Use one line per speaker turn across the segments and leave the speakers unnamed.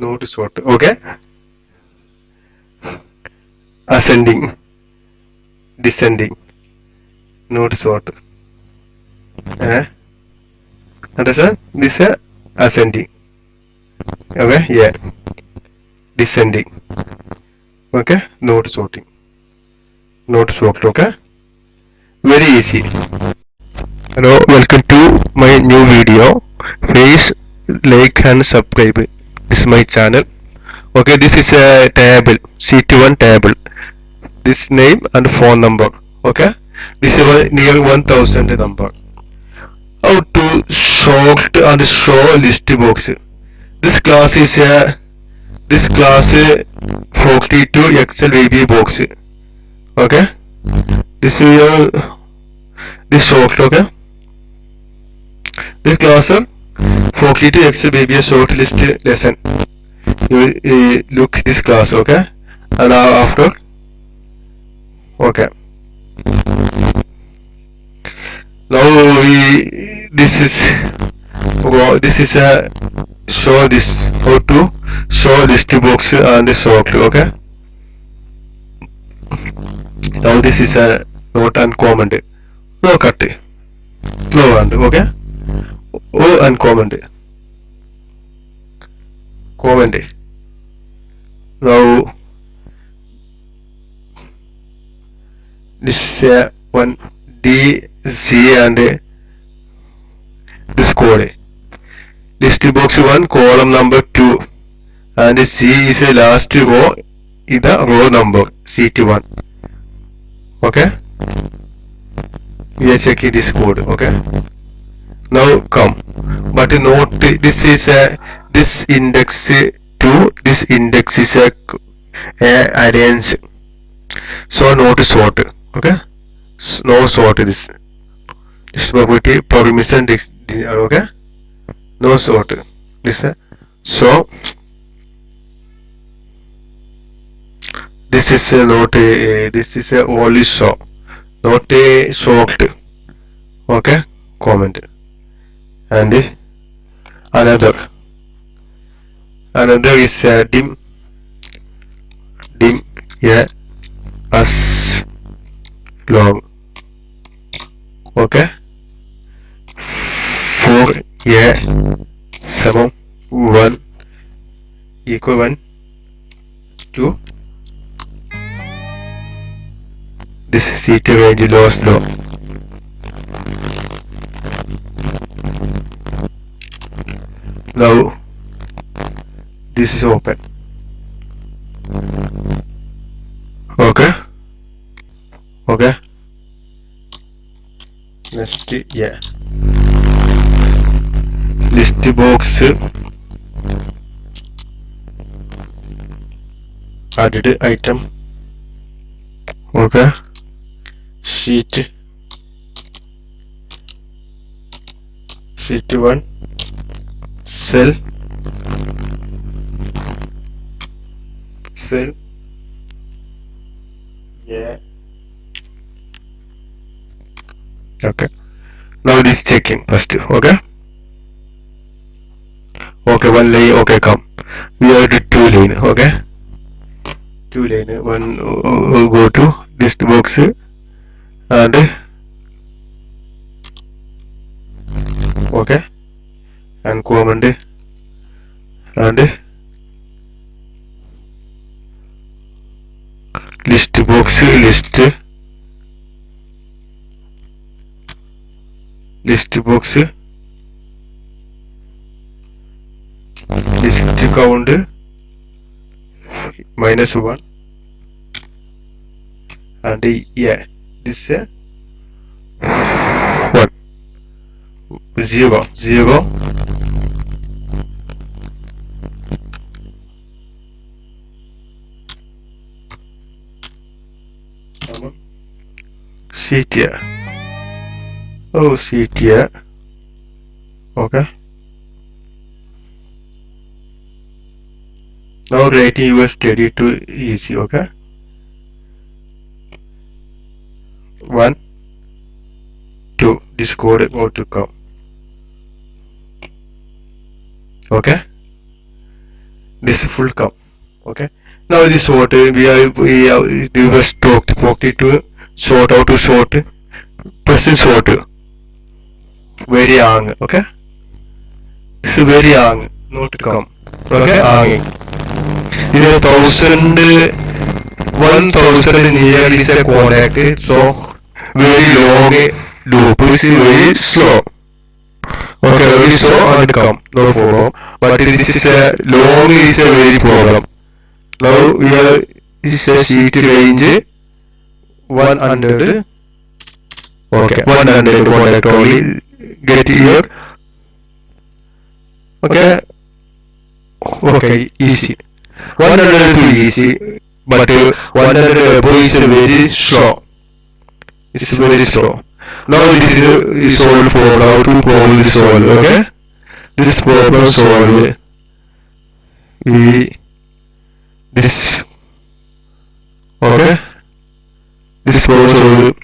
not sort. Okay, ascending, descending, not sort. Eh? Understand? This is ascending. Okay, yeah, descending. Okay, not sorting, not sort. Okay, very easy. Hello, welcome to my new video. Please like and subscribe. This is my channel. Okay, this is a table, sheet 1 table. This name and phone number. Okay, this is near 1000 number. How to sort and show list box. This class is this class 42 Excel Vba box. Okay, this is your this short. Okay, this class 42 Excel Vba short list lesson. You look this class. Okay, and after. Okay. Now this is a show this how to show list box and the sort. Okay. Now this is a not uncommon. No cut. No and okay. Oh uncommon. Common. Now this is one D C and this code. List box 1 column number 2 and C is the last row is the row number sheet 1. Okay, we are checking this code. Okay, now come, but note this is this index 2, this index is a arrange, so not sort. Okay, no sort this property permission this. Okay, no sort this. So this is not this is only show, not a sort. Okay, comment. And another is dim yeah as long. Okay, for yeah 7 1 equal 1 2. This is sheet range loss low. Now this is open. Okay. Okay. Next, yeah. List box added item. Okay. Sheet 1 cell yeah. Okay, now this checking first. Okay, one line. Okay, come, we added 2 line. Okay, 2 line. One go to list box and okay, and command and list box list box list count -1 and yeah this 1 0 sheet here. Oh, sheet here. Okay, now writing your study to easy. Okay, 1 2 this code ought to come. Okay, this full come. Okay. Now this sort we was talked to sort out to sort present sort very young. Okay. It's very young, not to come. Okay. Hanging. This is 1000 nearly is a contact, so very long loop is very slow. Okay, very slow and come, no problem. But this is a long is a very problem. Now we have this a sheet range 100. Okay, 100 contact only get here. Okay, okay, easy. 100 too easy, but 100 above is very slow. It's very slow. Now this is solved for how to problem this solve. Okay, this problem solved. This okay. This problem solved.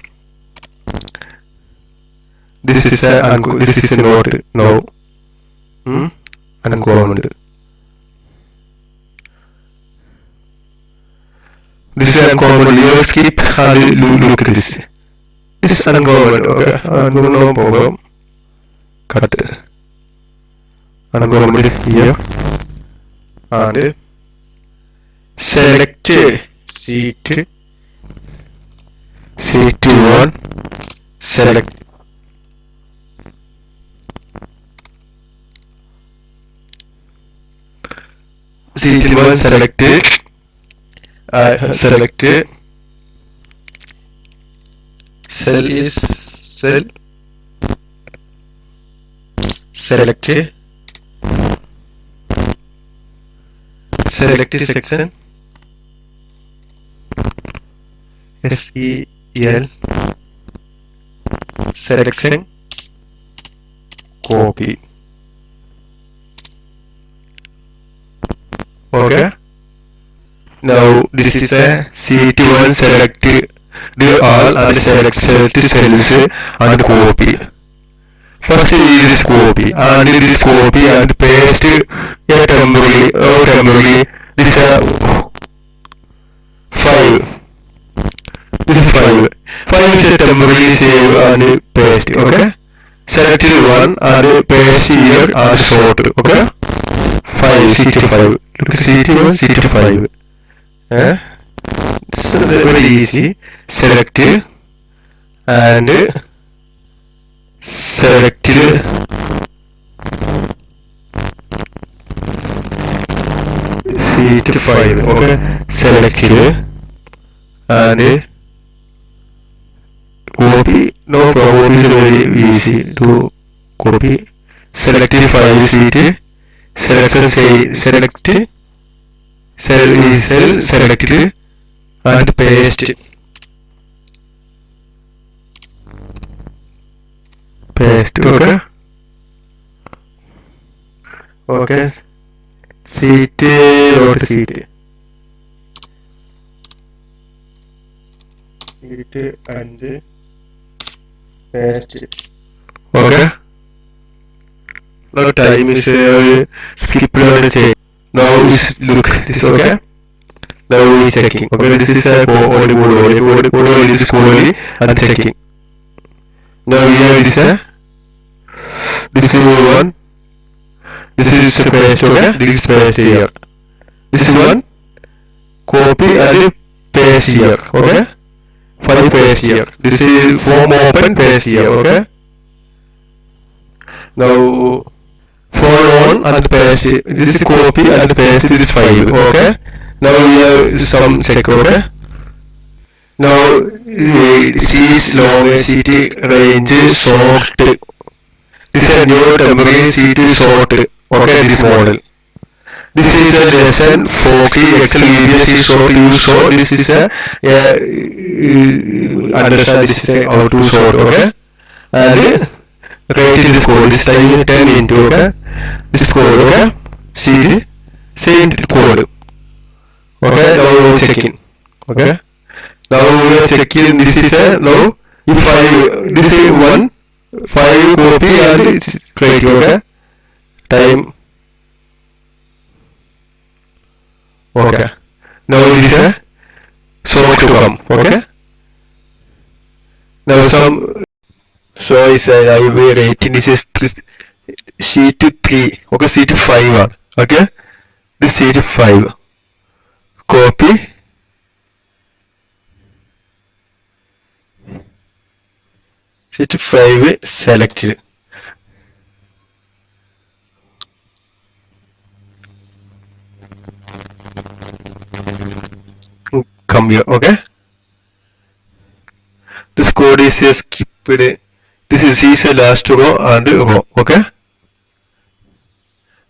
This is a not no. Uncommon. This is uncommon. You skip and look at this. This is uncommon. Okay, no problem. Cut. Uncommon here and select sheet 1. Select sheet 1. Select cell is cell. Select section SEL selection copy. Okay. Now this is a sheet 1. Select the all and select cells and copy. First is copy and paste a temporarily this is a 5. This is 5. 5 is a temporarily save and paste. Okay. Select 1 and paste here and sort. Okay. 5 sheet 5. Look at sheet 1 sheet 5. This is very easy. Select and select sheet 5. Okay. Select and copy. No problem. It is very easy to copy. Select 5 sheet. Select cell select and paste. Okay. Okay. Sheet dot sheet and paste. Okay. Now time is skip and check. Now is look this. Okay. Now we checking. Okay, this is a only code this code and checking. Now here this is 1. This is paste. Okay, this is paste here. This is 1. Copy and paste here. Okay. 5 paste here. This is form open paste here. Okay. Now for on and paste. This is copy and paste. This is 5. Okay. Now we have some check. Okay. Now this is long sheet range sort. This is a new temporary sheet sort. Okay, this model. This is a lesson 40 Excel Vba sheet sort use. So this is a understand this is a how to sort. Okay, and write this code. This time 10 into. Okay, this code. Okay, sheet same code. Okay, now we checking. Okay, now we are checking. This is a now if this is 1 5 copy and it's right. Okay, time Okay. Now it is a sort to come. Okay. Now some so is I will rating this is sheet 3. Okay, sheet 5. Okay. This sheet 5. Copy. Sheet 5 selected. Come here. Okay. This code is a skipped. This is a last row and row. Okay.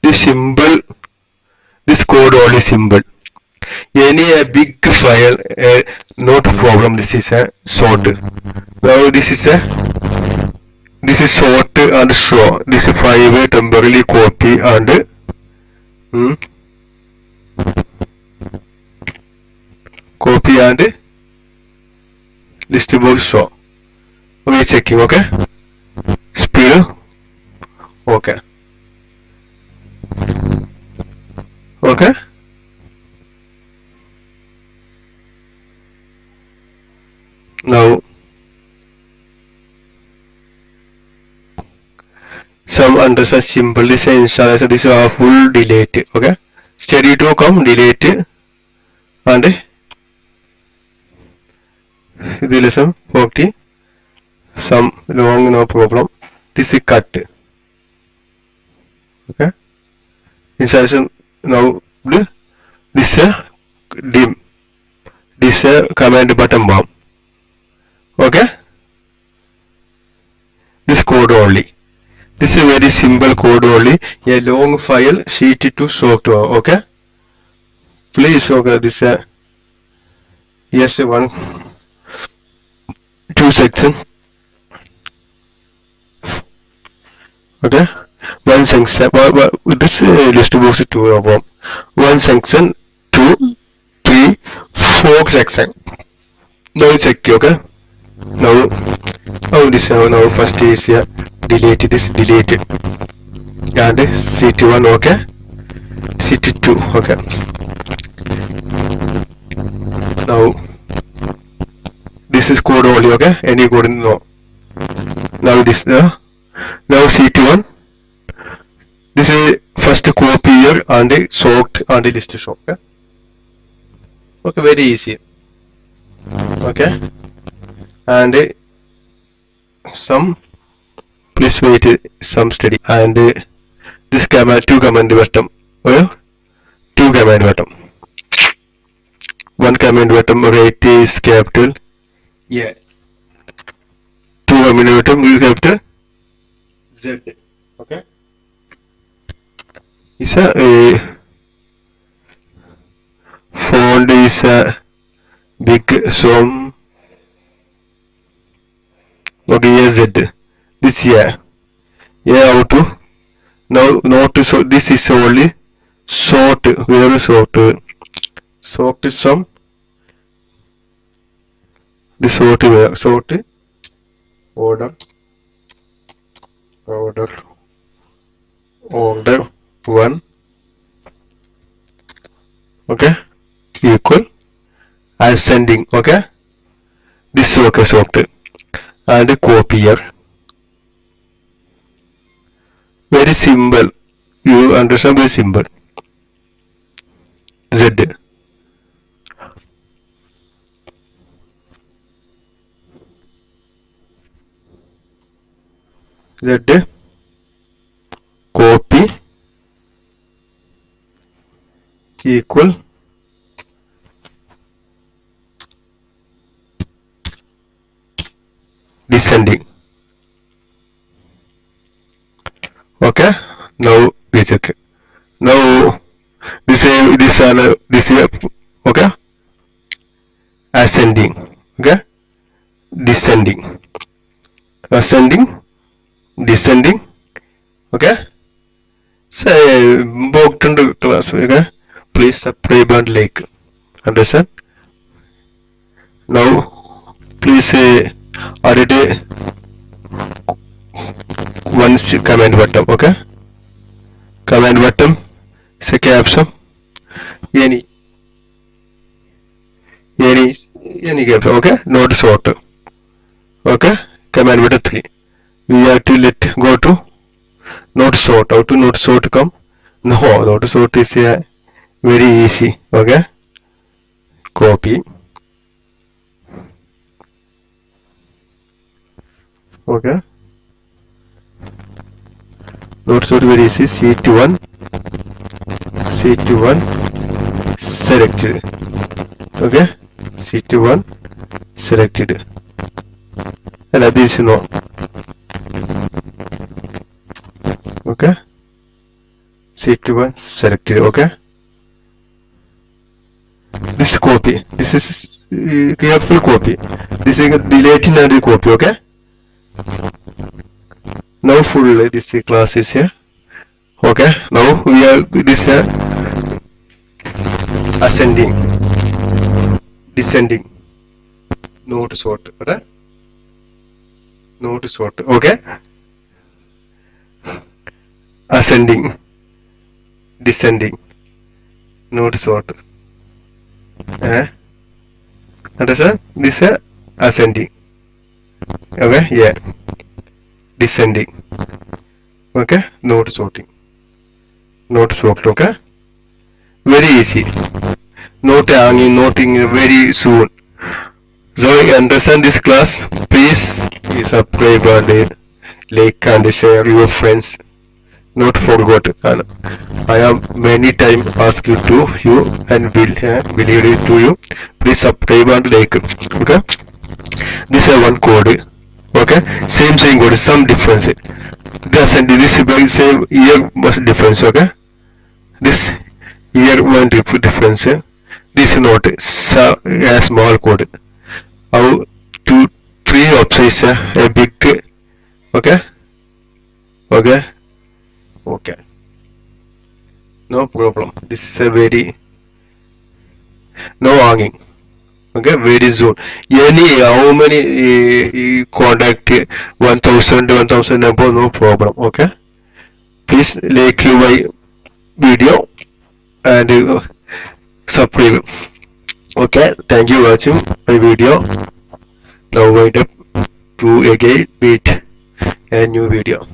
This symbol, this code only symbol. Any a big file, not a problem. This is a sort. Now this is sort and show. This is 5 temporarily copy and copy and ListBox show. We checking. Okay. Speed. Okay. Okay. Now some under such simple installation. This is a full delete. Okay. Steady to come delete and this is some 40. Some long no problem. This is cut. Okay. Installation now this is dim. This is command button bomb. Okay. This code only. This is a very simple code only. A long file sheet to software. Okay. Please okay this yes 1 2 section. Okay. One section. This ListBox 2 one section 2 3 4 section. Now check. Okay. Now this now first is here delete this deleted and sheet 1. Okay. Sheet 2. Okay. Now this is code only. Okay. Any code no. Now this now sheet 1. This is first copy here and sort and list show. Okay. Okay. Very easy. Okay. And some please wait some study and this command 2 command button. 2 command button. 1 command button rate is capital. Yeah. 2 command button is capital Z. Okay. Is a font is a big some. Okay, yes, Z. This here. Yeah, how to now not so this is only sort. Where is sort? Sort is some. The sort where sort order 1. Okay. Equal ascending. Okay. This is okay sort and copy here. Very simple. You understand? Very simple. Z. Z. Copy equal descending. Okay. Now we check. Now this is okay. Ascending. Okay. Descending. Ascending. Descending. Okay. Say book to class. Okay. Please subscribe and like. Understand? Now please edit one command button. Okay. Command button. Say caption. Any any gap. Okay, not sort. Okay, command button 3. We have to let go to not sort. How to not sort come? No, not sort is very easy. Okay, copy. Okay, not sort very easy. Sheet 1 selected. Okay, Sheet 1 selected. And this no. Okay, Sheet 1 selected. Okay, this copy. This is careful copy. This is deleting the copy. Okay, now full this class is here. Okay, now we are this here ascending, descending, not sort. Okay, not sort. Okay, ascending, descending, not sort. Understand? This is ascending. Okay, yeah, descending. Okay, not sorting, not sort. Okay, very easy. Not hanging, noting very soon. So you understand this class? Please subscribe and like and share your friends. Not forgot. And I have many time asked you to you and will it to you. Please subscribe and like. Okay. This is one code. Okay. Same code. Some difference. Doesn't this is same year must difference. Okay. This year one difference. This is not a small code. How 2 3 options a big. Okay. Okay. Okay. No problem. This is a very no hanging. Okay, very soon. Any how many contact 1000 number, no problem. Okay. Please like my video and subscribe. Okay. Thank you for watching my video. Now wind up to again meet a new video.